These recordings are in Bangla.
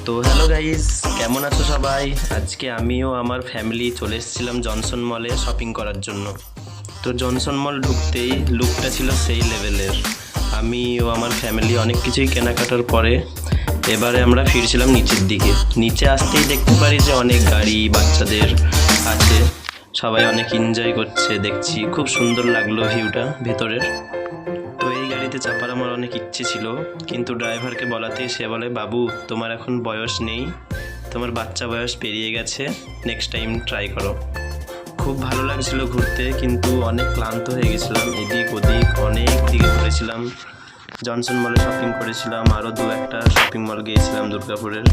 তো হ্যালো গাইস, কেমন আছো সবাই? আজকে আমিও আমার ফ্যামিলি চলে এসেছিলাম জনসন মলে শপিং করার জন্য। তো জনসন মল ঢুকতেই লুকটা ছিল সেই লেভেলের। আমি ও আমার ফ্যামিলি অনেক কিছুই কেনাকাটার পরে এবারে আমরা ফিরছিলাম নিচের দিকে। নিচে আসতেই দেখতে পারি যে অনেক গাড়ি বাচ্চাদের আছে, সবাই অনেক এনজয় করছে। দেখছি খুব সুন্দর লাগলো ভিউটা ভেতরের। তো এই গাড়িতে চাপার আমার অনেক ইচ্ছে ছিল, কিন্তু ড্রাইভারকে বলাতেই সে বলে, বাবু তোমার এখন বয়স নেই, তোমার বাচ্চা বয়স পেরিয়ে গেছে, নেক্সট টাইম ট্রাই করো। খুব ভালো লাগছিল ঘুরতে, কিন্তু অনেক ক্লান্ত হয়ে গেছিলাম। এদিক ওদিক অনেক দিকে ঘুরেছিলাম, জনসন মলে শপিং করেছিলাম, আরও দু একটা শপিং মল গিয়েছিলাম দুর্গাপুরের।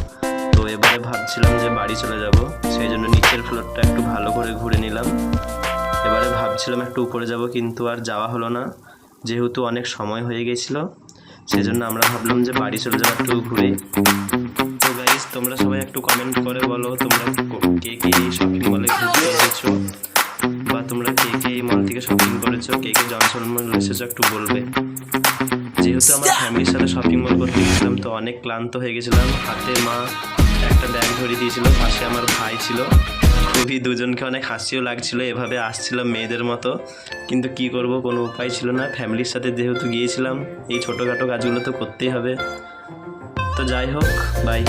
তো এবারে ভাবছিলাম যে বাড়ি চলে যাব, সেই জন্য নিচের ফ্লোরটা একটু ভালো করে ঘুরে নিলাম। এবারে ভাবছিলাম একটু উপরে যাব, কিন্তু আর যাওয়া হলো না, যেহেতু অনেক সময় হয়ে গেছিলো। সেজন্য আমরা ভাবলাম যে বাড়ি চলে যাওয়া একটু ঘুরে। তো গাইস, তোমরা সবাই একটু কমেন্ট করে বলো তোমরা কে কে এই শপিং মলে ঘুরতে এসেছো, বা তোমরা কে কে এই মল থেকে শপিং করেছো, কে কে জনসন মল এসেছো একটু বলবে। যেহেতু আমার ফ্যামিলির সাথে শপিং মল করতে গেছিলাম, তো অনেক ক্লান্ত হয়ে গেছিলাম। হাতে মা একটা ব্যাগ ধরিয়ে দিয়েছিল, পাশে আমার ভাই ছিল। খুবই দুজনকে অনেক হাসিও লাগছিল, এভাবে আসছিলাম মেয়েদের মতো, কিন্তু কি করব, কোনো উপায় ছিল না। ফ্যামিলির সাথে যেহেতু গিয়েছিলাম, এই ছোটোখাটো কাজগুলো তো করতেই হবে। তো যাই হোক, বাই।